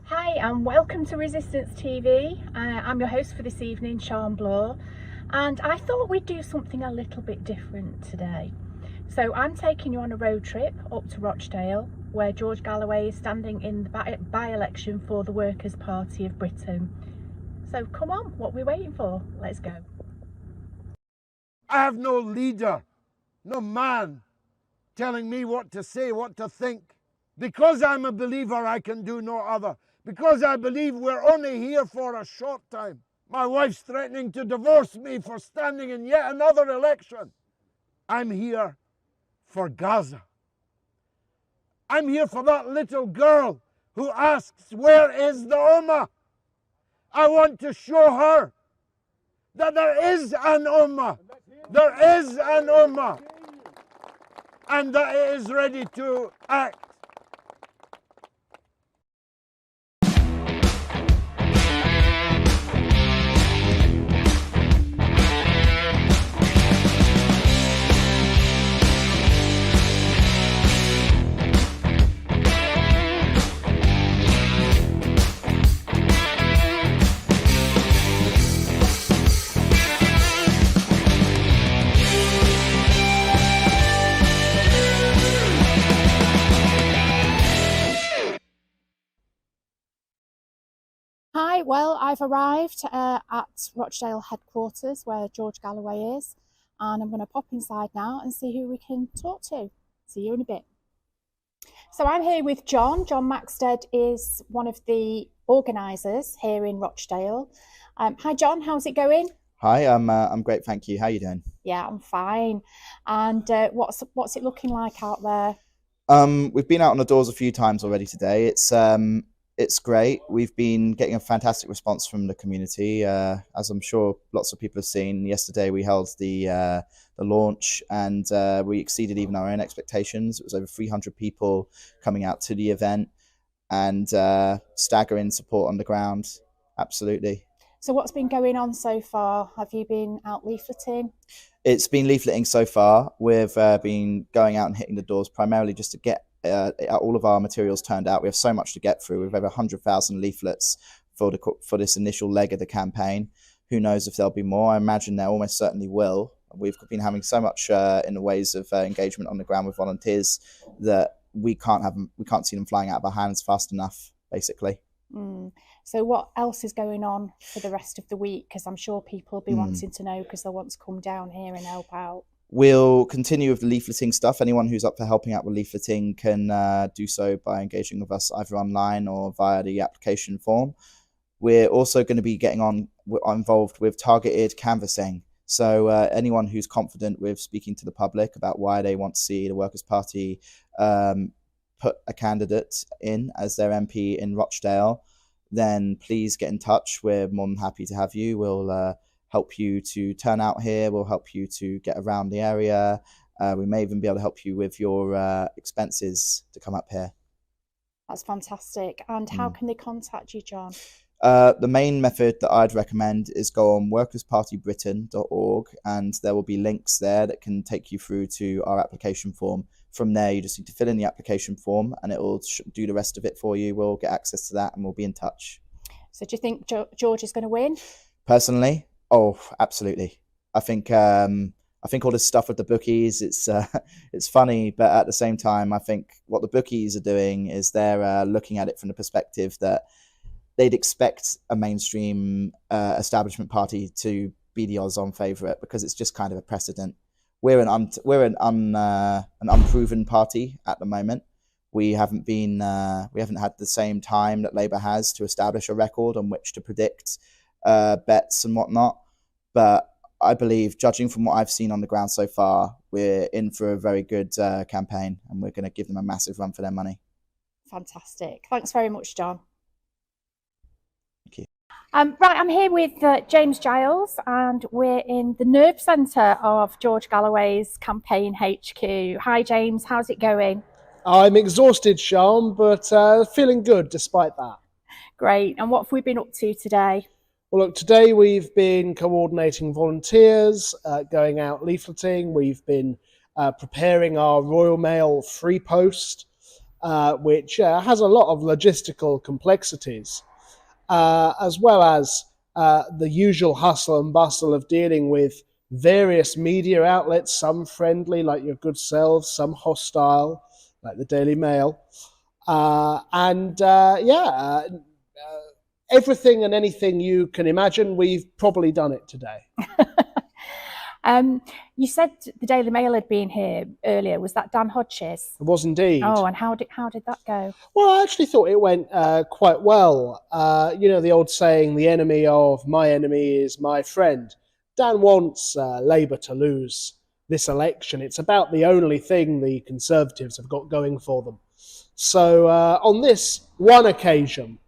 Hi and welcome to Resistance TV. I'm your host for this evening, Sian Bloor, and I thought we'd do something a little bit different today. So I'm taking you on a road trip up to Rochdale, where George Galloway is standing in the by-election for the Workers' Party of Britain. So come on, what are we waiting for? Let's go. I have no leader, no man telling me what to say, what to think. Because I'm a believer, I can do no other. Because I believe we're only here for a short time. My wife's threatening to divorce me for standing in yet another election. I'm here for Gaza. I'm here for that little girl who asks, where is the Ummah? I want to show her that there is an Ummah. There is an Ummah. And that it is ready to act. Hi, well, I've arrived at Rochdale headquarters where George Galloway is, and I'm going to pop inside now and see who we can talk to. See you in a bit. So I'm here with John. John Maxted is one of the organisers here in Rochdale. Hi, John. How's it going? Hi, I'm great, thank you. How are you doing? Yeah, I'm fine. And what's it looking like out there? We've been out on the doors a few times already today. It's great. We've been getting a fantastic response from the community, as I'm sure lots of people have seen. Yesterday we held the launch, and we exceeded even our own expectations. It was over 300 people coming out to the event, and staggering support on the ground. Absolutely. So what's been going on so far? Have you been out leafleting? It's been leafleting so far. We've been going out and hitting the doors primarily just to get all of our materials turned out. We have so much to get through. We've over 100,000 leaflets for this initial leg of the campaign. Who knows if there'll be more? I imagine there almost certainly will. We've been having so much in the ways of engagement on the ground with volunteers that we can't see them flying out of our hands fast enough, basically. So what else is going on for the rest of the week? Because I'm sure people will be wanting to know, because they'll want to come down here and help out. We'll continue with the leafleting stuff. Anyone who's up for helping out with leafleting can do so by engaging with us either online or via the application form. We're also going to be getting involved with targeted canvassing. So anyone who's confident with speaking to the public about why they want to see the Workers' Party put a candidate in as their MP in Rochdale, then please get in touch. We're more than happy to have you. We'll help you to turn out here. We'll help you to get around the area. We may even be able to help you with your expenses to come up here. That's fantastic. And how can they contact you, John? The main method that I'd recommend is go on workerspartybritain.org, and there will be links there that can take you through to our application form. From there, you just need to fill in the application form and it will do the rest of it for you. We'll get access to that and we'll be in touch. So do you think George is going to win? Personally, oh, absolutely. I think all this stuff with the bookies, it's funny, but at the same time, I think what the bookies are doing is they're looking at it from the perspective that they'd expect a mainstream establishment party to be the odds-on favourite, because it's just kind of a precedent. We're an unproven party at the moment. We haven't had the same time that Labour has to establish a record on which to predict bets and whatnot. But I believe, judging from what I've seen on the ground so far, we're in for a very good campaign, and we're going to give them a massive run for their money. Fantastic. Thanks very much, John. Thank you. Right, I'm here with James Giles, and we're in the nerve centre of George Galloway's campaign HQ. Hi, James. How's it going? I'm exhausted, Sian, but feeling good despite that. Great. And what have we been up to today? Well, look, today we've been coordinating volunteers, going out leafleting. We've been preparing our Royal Mail free post. which has a lot of logistical complexities, as well as the usual hustle and bustle of dealing with various media outlets, some friendly, like your good selves, some hostile, like the Daily Mail. Everything and anything you can imagine, we've probably done it today. You said the Daily Mail had been here earlier. Was that Dan Hodges? It was indeed. Oh, and how did that go? Well, I actually thought it went quite well. The old saying, the enemy of my enemy is my friend. Dan wants Labour to lose this election. It's about the only thing the Conservatives have got going for them. So on this one occasion,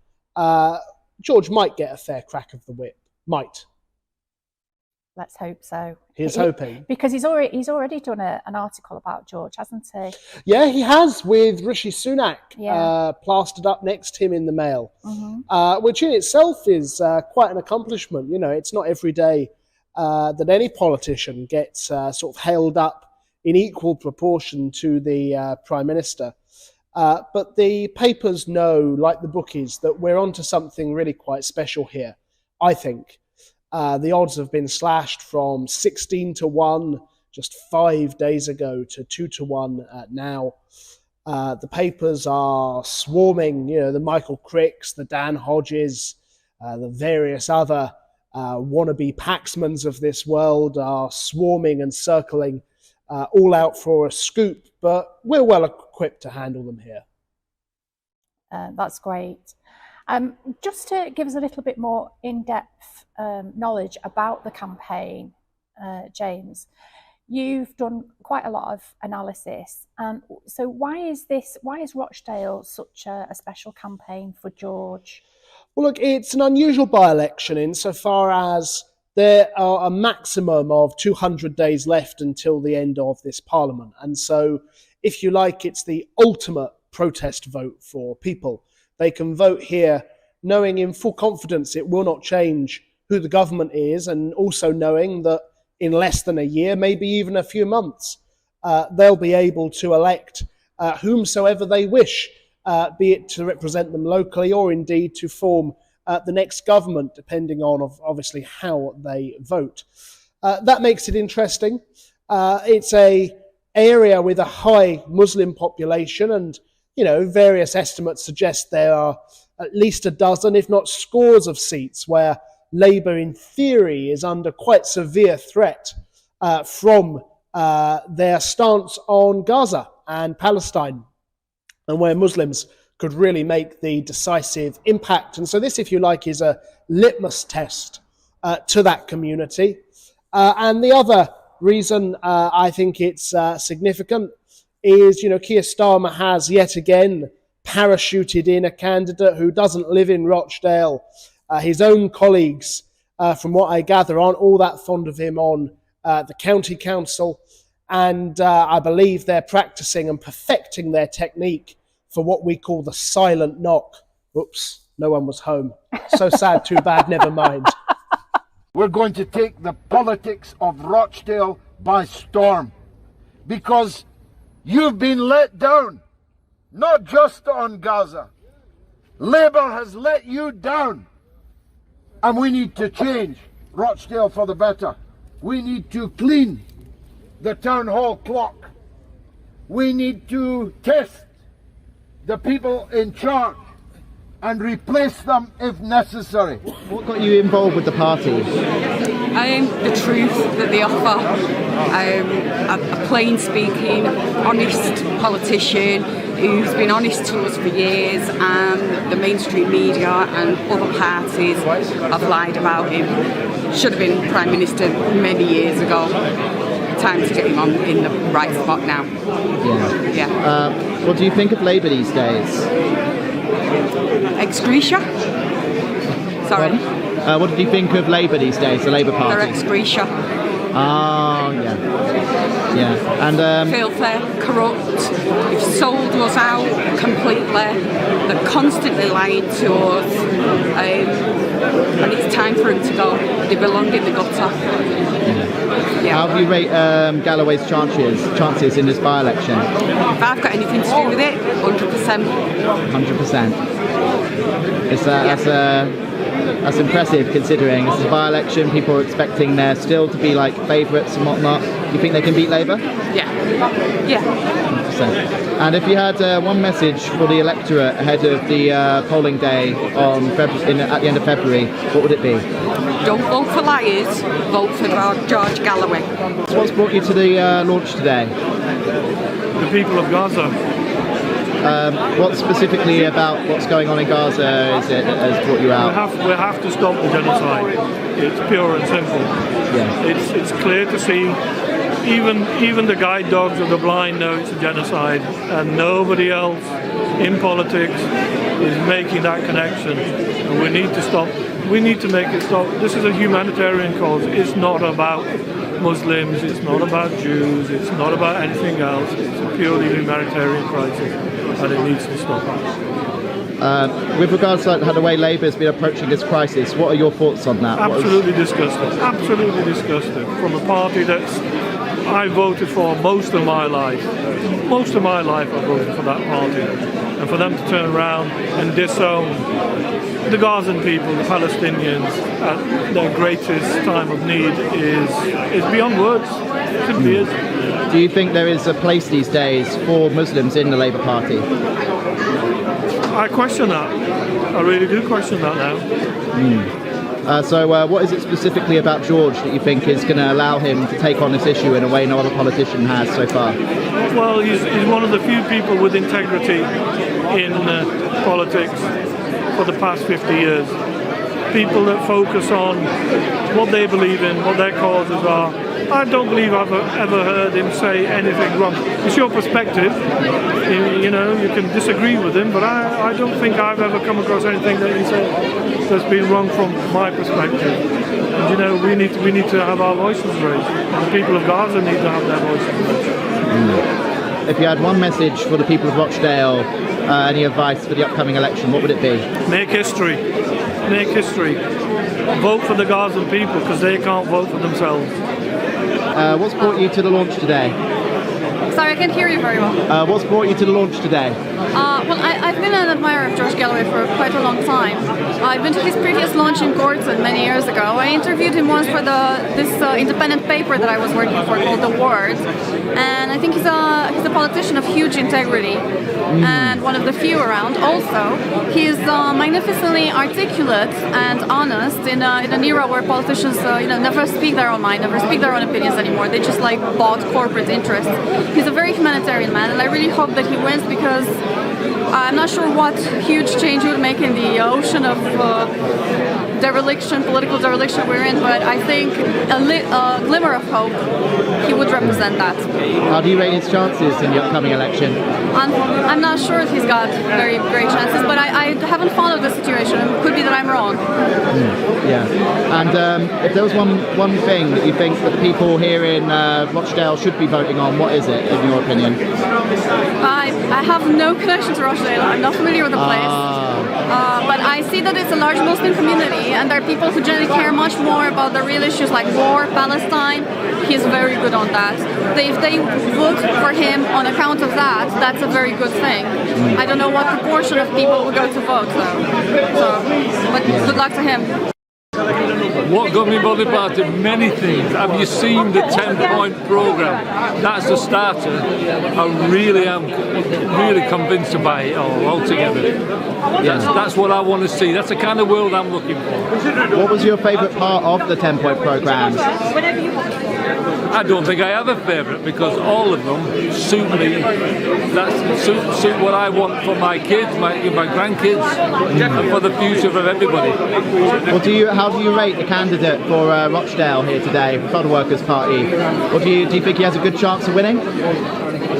George might get a fair crack of the whip. Might. Let's hope so. He's hoping. Because he's already done an article about George, hasn't he? Yeah, he has, with Rishi Sunak plastered up next to him in the Mail, which in itself is quite an accomplishment. It's not every day that any politician gets sort of held up in equal proportion to the Prime Minister. But the papers know, like the bookies, that we're onto something really quite special here, I think. The odds have been slashed from 16-1 just 5 days ago to 2-1 now. The papers are swarming, the Michael Cricks, the Dan Hodges, the various other wannabe Paxmans of this world are swarming and circling all out for a scoop, but we're well equipped to handle them here. That's great. Just to give us a little bit more in-depth knowledge about the campaign, James, you've done quite a lot of analysis. So why is Rochdale such a special campaign for George? Well, look, it's an unusual by-election insofar as there are a maximum of 200 days left until the end of this Parliament. And so, if you like, it's the ultimate protest vote for people. They can vote here knowing in full confidence it will not change who the government is, and also knowing that in less than a year, maybe even a few months, they'll be able to elect whomsoever they wish, be it to represent them locally or indeed to form the next government, depending on obviously how they vote. That makes it interesting. It's an area with a high Muslim population, and various estimates suggest there are at least a dozen, if not scores of seats where Labour, in theory, is under quite severe threat from their stance on Gaza and Palestine, and where Muslims could really make the decisive impact. And so this, if you like, is a litmus test to that community. And the other reason I think it's significant is, Keir Starmer has yet again parachuted in a candidate who doesn't live in Rochdale. His own colleagues, from what I gather, aren't all that fond of him on the county council. And I believe they're practicing and perfecting their technique for what we call the silent knock. Oops, no one was home. So sad, too bad, never mind. We're going to take the politics of Rochdale by storm, because you've been let down, not just on Gaza. Labour has let you down, and we need to change Rochdale for the better. We need to clean the town hall clock. We need to test the people in charge and replace them if necessary. What got you involved with the party? The truth that they offer. A plain-speaking, honest politician who's been honest to us for years, and the mainstream media and other parties have lied about him. Should have been Prime Minister many years ago. Time to get him on in the right spot now. Yeah. What do you think of Labour these days? Excretia? Sorry. What did you think of Labour these days, the Labour Party? They're excretia. Oh, yeah. And filthy, corrupt. They've sold us out completely. They're constantly lying to us. And it's time for them to go. They belong in the gutter. How do you rate Galloway's chances in this by-election? If I've got anything to do with it, 100%. 100%. That's impressive considering this is a by-election. People are expecting there still to be like favourites and whatnot. Do you think they can beat Labour? Yeah. 100%. And if you had one message for the electorate ahead of the polling day on at the end of February, what would it be? Don't vote for liars, vote for George Galloway. So what's brought you to the launch today? The people of Gaza. What specifically about what's going on in Gaza is it that has brought you out? We have to stop the genocide. It's pure and simple. Yeah. It's clear to see. Even the guide dogs of the blind know it's a genocide, and nobody else in politics is making that connection. And we need to stop. We need to make it stop. This is a humanitarian cause. It's not about Muslims. It's not about Jews. It's not about anything else. It's a purely humanitarian crisis, and it needs to stop. With regards to the way Labour has been approaching this crisis, what are your thoughts on that? Absolutely disgusting. Absolutely disgusting. From a party I voted for most of my life. Most of my life I voted for that party. And for them to turn around and disown the Gazan people, the Palestinians, at their greatest time of need is beyond words. It simply is. Do you think there is a place these days for Muslims in the Labour Party? I question that. I really do question that now. So what is it specifically about George that you think is going to allow him to take on this issue in a way no other politician has so far? Well, he's one of the few people with integrity in politics for the past 50 years. People that focus on what they believe in, what their causes are. I don't believe I've ever heard him say anything wrong. It's your perspective. You can disagree with him, but I don't think I've ever come across anything that he said that's been wrong from my perspective. And we need to have our voices raised. And the people of Gaza need to have their voices raised. If you had one message for the people of Rochdale, any advice for the upcoming election, what would it be? Make history. Make history. Vote for the Gazan people because they can't vote for themselves. What's brought you to the launch today? Sorry, I can't hear you very well. What's brought you to the launch today? I've been an admirer of George Galloway for quite a long time. I've been to his previous launch in Gorton many years ago. I interviewed him once for this independent paper that I was working for called The Ward. And I think he's a politician of huge integrity and one of the few around. Also, he's magnificently articulate and honest in an era where politicians never speak their own mind, never speak their own opinions anymore. They just bought corporate interests. He's a very humanitarian man, and I really hope that he wins because I'm not sure what huge change he would make in the ocean of political dereliction we're in, but I think a glimmer of hope, he would represent that. How do you rate his chances in the upcoming election? I'm not sure if he's got very great chances, but I haven't followed the situation. It could be that I'm wrong. Yeah. And if there was one thing that you think that the people here in Rochdale should be voting on, what is it, in your opinion? I have no connection to Rochdale. I'm not familiar with the place. But I see that it's a large Muslim community, and there are people who generally care much more about the real issues like war, Palestine. He's very good on that. If they vote for him on account of that, that's a very good thing. I don't know what proportion of people will go to vote, but good luck to him. What got me by the party? Many things. Have you seen the 10-point programme? That's the starter. I really am convinced to buy it all altogether. That's what I want to see. That's the kind of world I'm looking for. What was your favourite part of the 10-point programme? I don't think I have a favourite because all of them suit me. Suit what I want for my kids, my grandkids, and for the future of everybody. Well, how do you rate the candidate for Rochdale here today, the Federal Workers' Party? Or do you think he has a good chance of winning?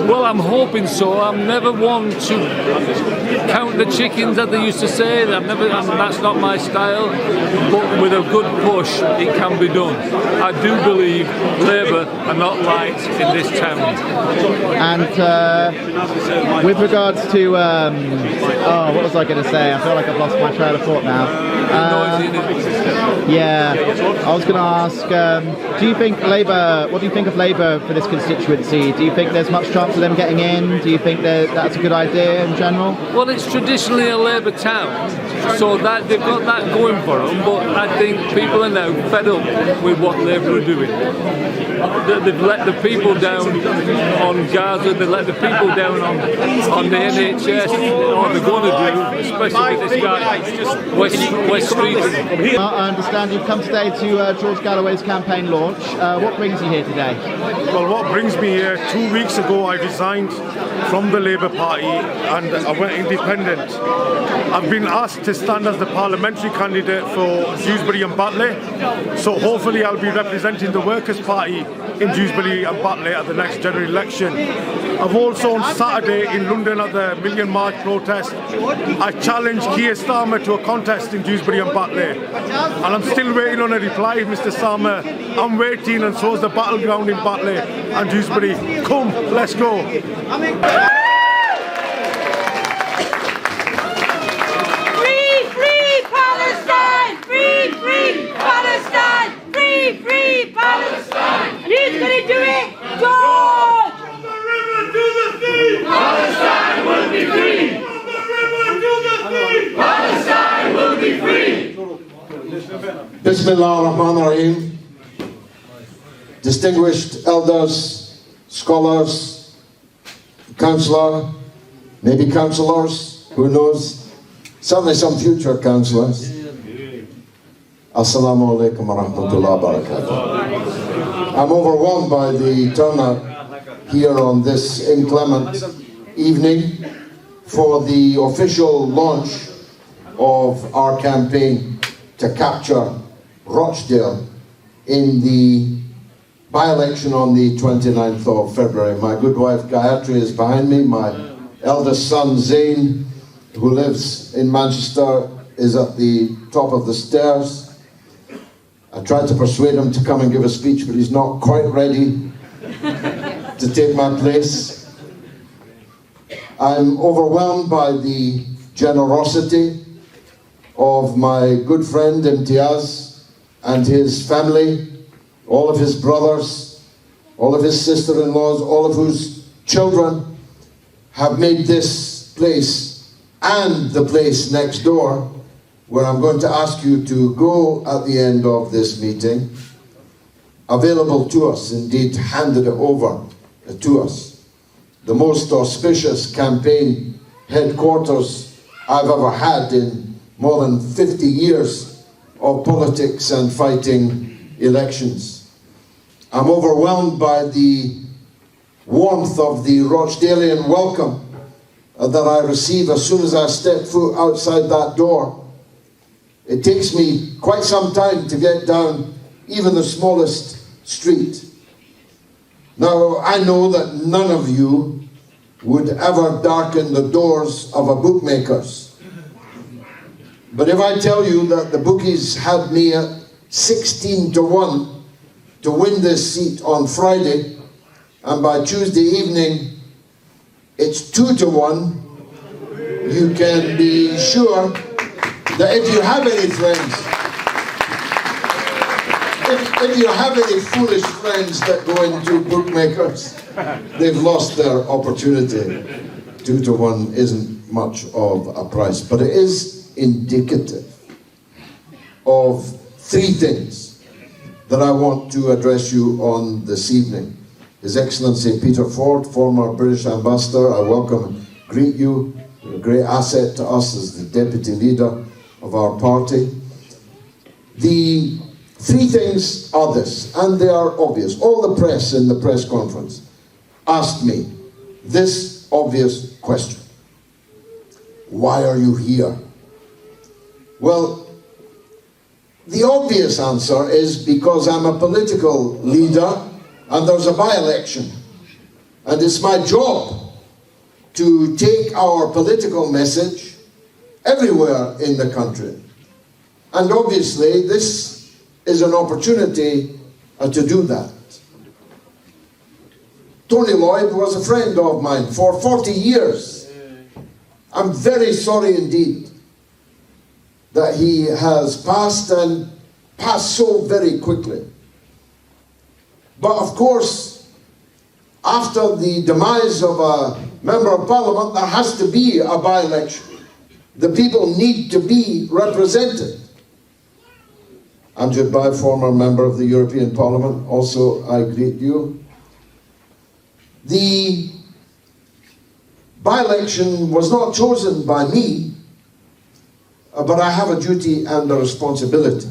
Well, I'm hoping so. I'm never one to count the chickens, as they used to say. That's not my style. But with a good push, it can be done. I do believe Labour are not liked in this town. And with regards to, what was I going to say? I feel like I've lost my trail of thought now. noisy in it. Yeah, I was going to ask, do you think Labour, what do you think of Labour for this constituency? Do you think there's much chance of them getting in? Do you think that's a good idea in general? Well, it's traditionally a Labour town, so that they've got that going for them, but I think people are now fed up with what Labour are doing. They've let the people down on Gaza, they've let the people down on the NHS, or they're going to do, especially with this guy, West Street. I understand you've come today to George Galloway's campaign launch. What brings you here today? Well, what brings me here, 2 weeks ago I resigned from the Labour Party and I went independent. I've been asked to stand as the parliamentary candidate for Dewsbury and Batley, so hopefully I'll be representing the Workers' Party in Dewsbury and Batley at the next general election. I've also on Saturday in London at the Million March protest, I challenged Keir Starmer to a contest in Dewsbury and Batley, and I'm still waiting on a reply, Mr Starmer. I'm waiting, and so is the battleground in Batley and Dewsbury. Come, let's go. Free Palestine! And who's going to do it? George! From the river to the sea! Palestine will be free! From the river to the sea! Palestine will be free! Bismillah ar-Rahman ar-Rahim. Distinguished elders, scholars, councillor, maybe councillors, who knows, certainly some future councillors. Assalamu alaikum wa rahmatullahi wa barakatuh. I'm overwhelmed by the turnout here on this inclement evening for the official launch of our campaign to capture Rochdale in the by-election on the 29th of February. My good wife Gayatri is behind me. My eldest son Zain, who lives in Manchester, is at the top of the stairs. I tried to persuade him to come and give a speech, but he's not quite ready to take my place. I'm overwhelmed by the generosity of my good friend Imtiaz and his family, all of his brothers, all of his sister-in-laws, all of whose children have made this place and the place next door, where I'm going to ask you to go at the end of this meeting, available to us, indeed handed it over to us. The most auspicious campaign headquarters I've ever had in more than 50 years of politics and fighting elections. I'm overwhelmed by the warmth of the Rochdalian welcome that I receive as soon as I step foot outside that door. It takes me quite some time to get down even the smallest street. Now, I know that none of you would ever darken the doors of a bookmaker's. But if I tell you that the bookies had me at 16-1 to win this seat on Friday, and by Tuesday evening it's 2-1, you can be sure that if you have any friends, if you have any foolish friends that go into bookmakers, they've lost their opportunity. 2-1 isn't much of a price, but it is indicative of three things that I want to address you on this evening. His Excellency Peter Ford, former British Ambassador, I welcome and greet you. You're a great asset to us as the Deputy Leader of our party. The three things are this, and they are obvious. All the press in the press conference asked me this obvious question: why are you here? Well, the obvious answer is because I'm a political leader and there's a by-election, and it's my job to take our political message everywhere in the country. And obviously this is an opportunity to do that. Tony Lloyd was a friend of mine for 40 years. I'm very sorry indeed that he has passed, and passed so very quickly. But of course, after the demise of a member of parliament, there has to be a by-election. The people need to be represented. I'm Jude By, former member of the European Parliament. Also, I greet you. The by-election was not chosen by me, but I have a duty and a responsibility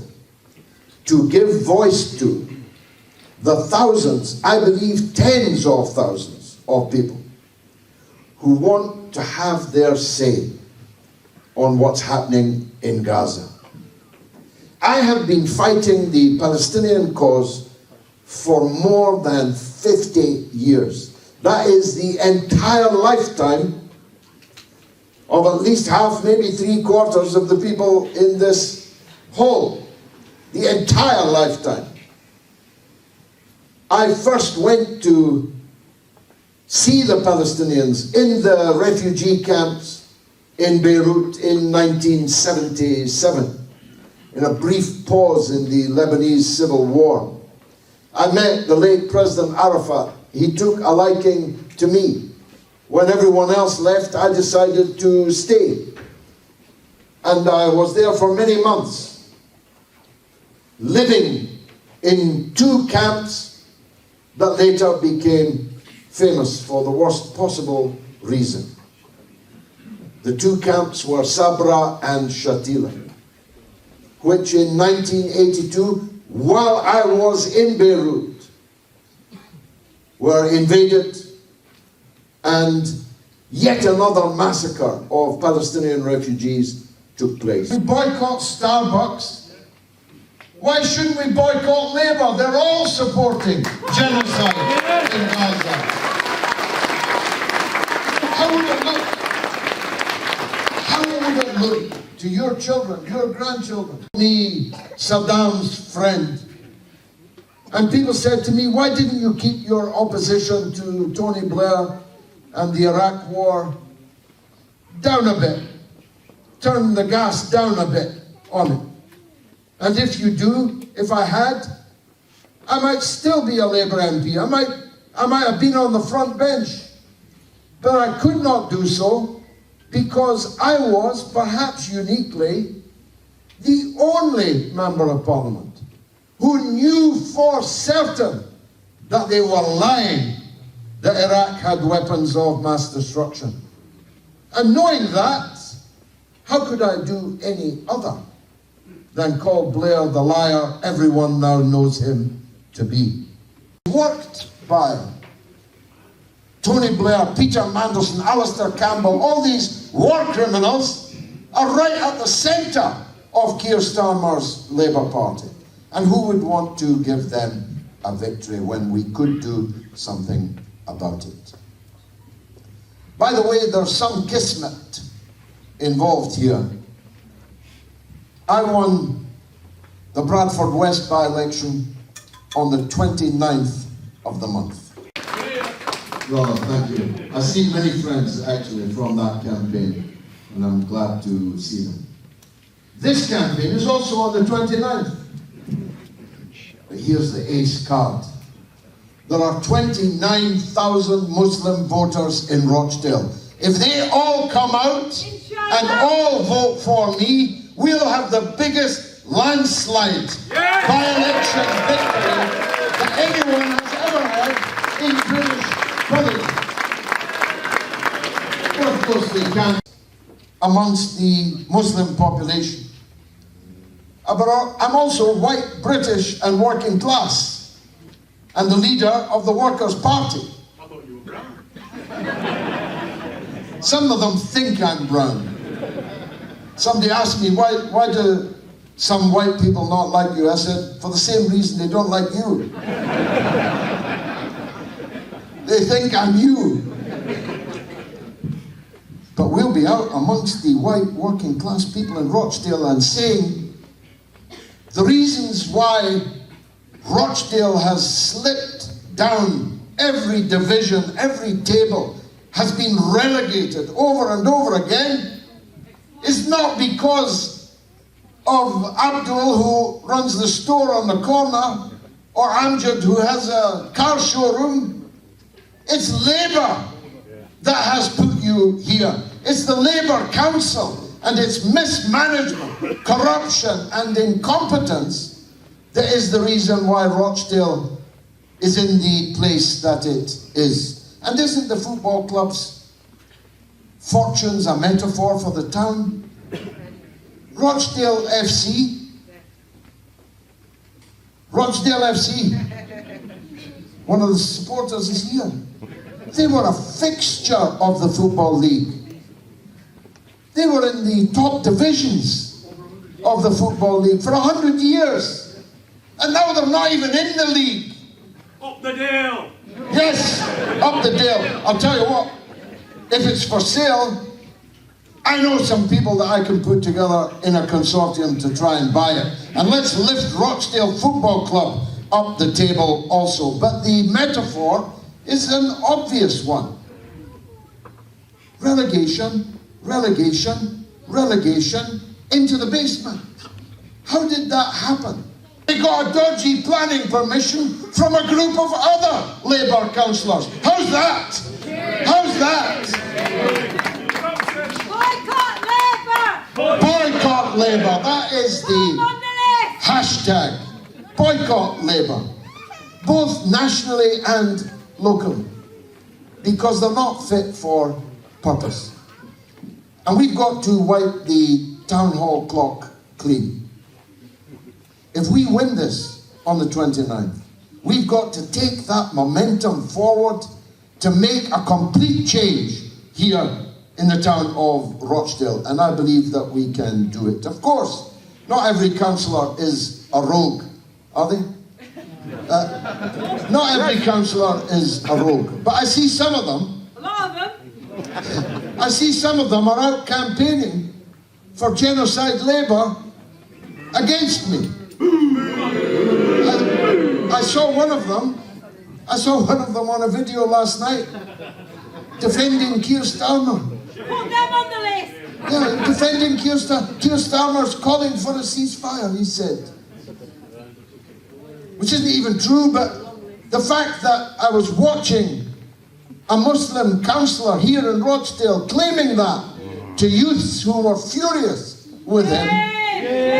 to give voice to the thousands, I believe tens of thousands of people who want to have their say on what's happening in Gaza. I have been fighting the Palestinian cause for more than 50 years. That is the entire lifetime of at least half, maybe 3/4 of the people in this hall. The entire lifetime. I first went to see the Palestinians in the refugee camps in Beirut in 1977, in a brief pause in the Lebanese civil war. I met the late President Arafat. He took a liking to me. When everyone else left, I decided to stay. And I was there for many months, living in 2 camps that later became famous for the worst possible reason. The 2 camps were Sabra and Shatila, which in 1982, while I was in Beirut, were invaded, and yet another massacre of Palestinian refugees took place. We boycott Starbucks. Why shouldn't we boycott Labour? They're all supporting genocide in Gaza. How would it look? How would it look to your children, your grandchildren? Me, Saddam's friend. And people said to me, why didn't you keep your opposition to Tony Blair and the Iraq war down a bit? Turn the gas down a bit on it. And if you do, if I had, I might still be a Labour MP. I might have been on the front bench. But I could not do so because I was, perhaps uniquely, the only Member of Parliament who knew for certain that they were lying that Iraq had weapons of mass destruction. And knowing that, how could I do any other than call Blair the liar everyone now knows him to be? Worked by Tony Blair, Peter Mandelson, Alistair Campbell, all these war criminals are right at the centre of Keir Starmer's Labour Party. And who would want to give them a victory when we could do something about it? By the way, there's some kismet involved here. I won the Bradford West by-election on the 29th of the month. Well, thank you. I see many friends actually from that campaign, and I'm glad to see them. This campaign is also on the 29th. But here's the ace card. There are 29,000 Muslim voters in Rochdale. If they all come out and all vote for me, we'll have the biggest landslide by-election victory that anyone has ever had in British politics. Well, of course they can't amongst the Muslim population. But I'm also white, British and working class, and the leader of the Workers' Party. I thought you were brown. Some of them think I'm brown. Somebody asked me, why do some white people not like you? I said, for the same reason they don't like you. They think I'm you. But we'll be out amongst the white working class people in Rochdale and saying the reasons why Rochdale has slipped down every division, every table, has been relegated over and over again, is not because of Abdul, who runs the store on the corner, or Amjad, who has a car showroom. It's Labour that has put you here. It's the Labour Council and its mismanagement, corruption and incompetence that is the reason why Rochdale is in the place that it is. And isn't the football club's fortunes a metaphor for the town? Rochdale FC, one of the supporters is here. They were a fixture of the Football League. They were in the top divisions of the Football League for 100 years. And now they're not even in the league. Up the Dale! Yes, up the Dale. I'll tell you what, if it's for sale, I know some people that I can put together in a consortium to try and buy it. And let's lift Rochdale Football Club up the table also. But the metaphor is an obvious one. Relegation, relegation, relegation into the basement. How did that happen? They got a dodgy planning permission from a group of other Labour councillors. How's that? How's that? Boycott Labour. That is the hashtag. Boycott Labour. Both nationally and locally. Because they're not fit for purpose. And we've got to wipe the town hall clock clean. If we win this on the 29th, we've got to take that momentum forward to make a complete change here in the town of Rochdale, and I believe that we can do it. Of course, not every councillor is a rogue, are they? Not every councillor is a rogue, but I see some of them. A lot of them. I see some of them are out campaigning for genocide Labour against me. I saw one of them on a video last night defending Keir Starmer. Put them on the list. Yeah, defending Keir Starmer. Keir Starmer's calling for a ceasefire, he said. Which isn't even true, but the fact that I was watching a Muslim councillor here in Rochdale claiming that to youths who were furious with him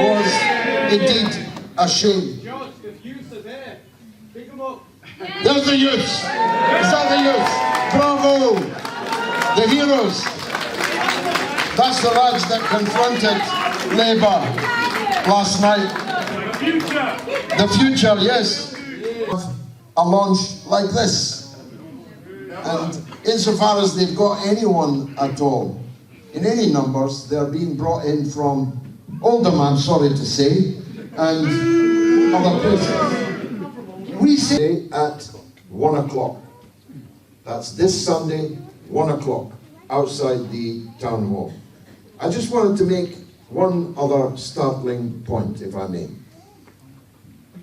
was indeed a shame. There's the youths. Is that the youths? Bravo. The heroes. That's the lads that confronted Labour last night. The future, yes. A launch like this. And insofar as they've got anyone at all, in any numbers, they're being brought in from Oldham, I'm sorry to say, and other places. We say at 1 o'clock. That's this Sunday, 1 o'clock, outside the town hall. I just wanted to make one other startling point, if I may.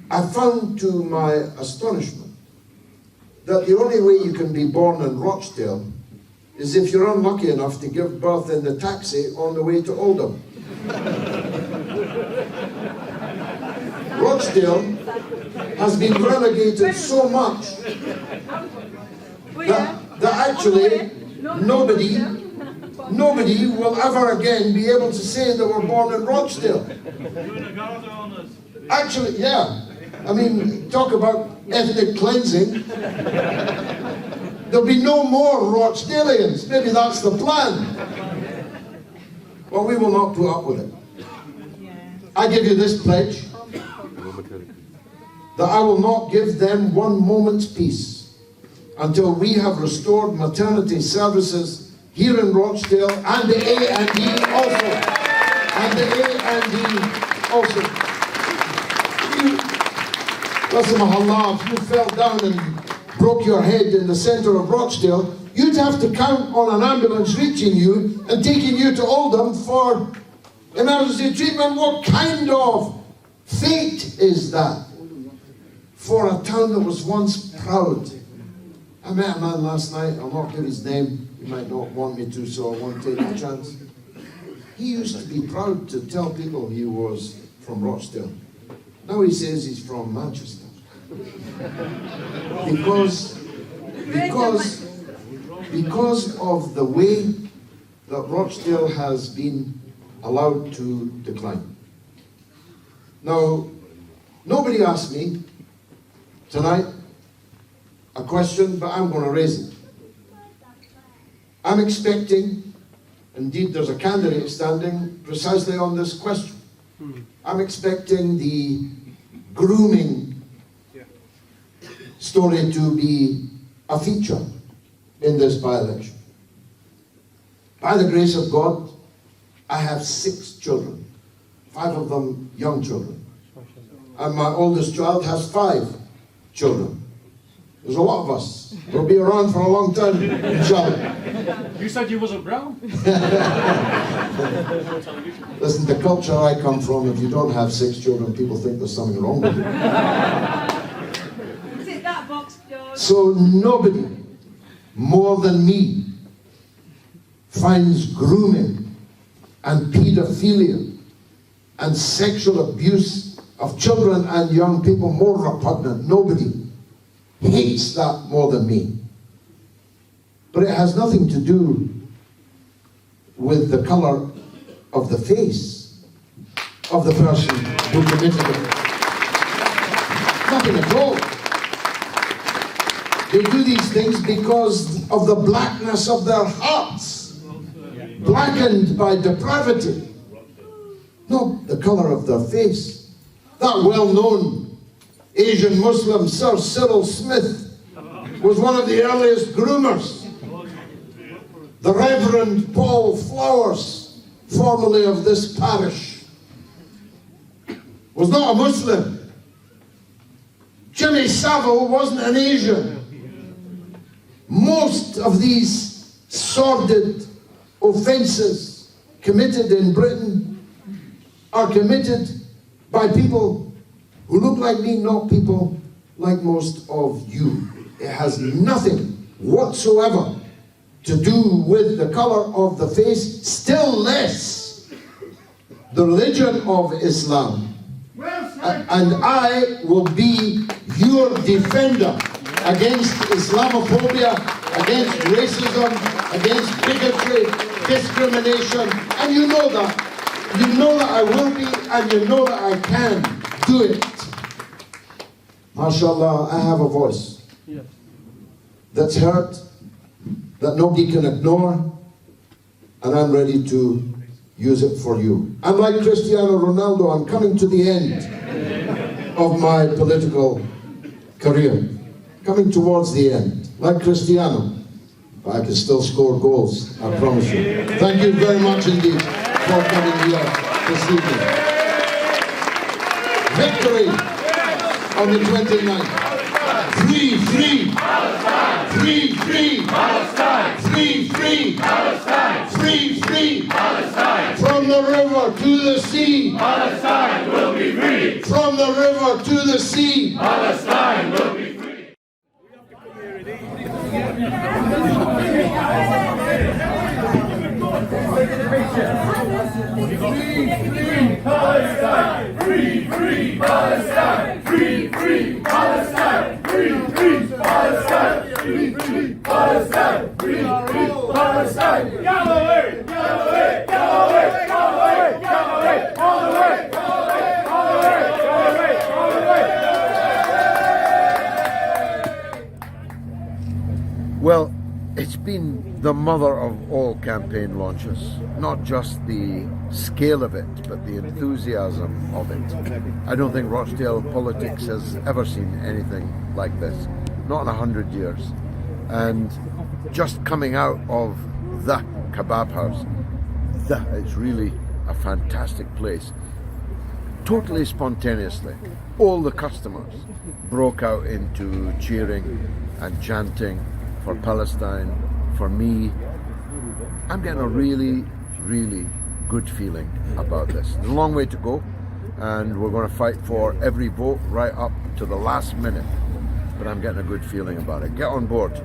I found to my astonishment that the only way you can be born in Rochdale is if you're unlucky enough to give birth in the taxi on the way to Oldham. Rochdale has been relegated so much that actually nobody will ever again be able to say they were born in Rochdale. Actually, yeah. I mean, talk about ethnic cleansing. There'll be no more Rochdalians. Maybe that's the plan. Well, we will not put up with it. I give you this pledge, that I will not give them one moment's peace until we have restored maternity services here in Rochdale and the A&E also. And the A&E also. Listen, Mahallah, if you fell down and broke your head in the centre of Rochdale, you'd have to count on an ambulance reaching you and taking you to Oldham for emergency treatment. What kind of fate is that for a town that was once proud? I met a man last night, I'll not give his name, he might not want me to, so I won't take the chance. He used to be proud to tell people he was from Rochdale. Now he says he's from Manchester. because of the way that Rochdale has been allowed to decline. Now, nobody asked me tonight a question, but I'm going to raise it. I'm expecting, indeed there's a candidate standing precisely on this question. I'm expecting the grooming story to be a feature in this by-election. By the grace of God, I have 6 children, 5 of them young children. And my oldest child has 5 children. There's a lot of us. We'll be around for a long time, inshallah. You said you wasn't brown? Listen, the culture I come from, if you don't have 6 children, people think there's something wrong with you. Sit that box, George. So nobody more than me finds grooming and paedophilia and sexual abuse of children and young people more repugnant. Nobody hates that more than me. But it has nothing to do with the colour of the face of the person who committed it. Nothing at all. They do these things because of the blackness of their hearts, blackened by depravity. No, the colour of their face. That well-known Asian Muslim, Sir Cyril Smith, was one of the earliest groomers. The Reverend Paul Flowers, formerly of this parish, was not a Muslim. Jimmy Savile wasn't an Asian. Most of these sordid offences committed in Britain are committed by people who look like me, not people like most of you. It has nothing whatsoever to do with the colour of the face, still less the religion of Islam. And I will be your defender against Islamophobia, against racism, against bigotry, discrimination, and you know that. You know that I will be, and you know that I can do it. MashaAllah, I have a voice that's heard, that nobody can ignore, and I'm ready to use it for you. I'm like Cristiano Ronaldo, I'm coming to the end of my political career. Coming towards the end, like Cristiano. But I can still score goals, I promise you. Thank you very much indeed for coming here this evening. Victory on the 29th. Free, free, Palestine. Free, free, Palestine. Free, free, Palestine. Free, free, Palestine. From the river to the sea, Palestine will be free. From the river to the sea, Palestine will be free. Palestine! Free, free Palestine! Free, free Palestine! Free, free Palestine! Free, free Palestine! Free, free Palestine! Galloway! Galloway! Galloway! Galloway! Galloway! Galloway! Galloway! Galloway! Galloway! Well, it's been the mother of all campaign launches. Not just the scale of it, but the enthusiasm of it. I don't think Rochdale politics has ever seen anything like this. Not in 100 years. And just coming out of the kebab house, it's really a fantastic place. Totally spontaneously, all the customers broke out into cheering and chanting for Palestine, for me. I'm getting a really, really good feeling about this. There's a long way to go, and we're going to fight for every vote right up to the last minute, but I'm getting a good feeling about it. Get on board.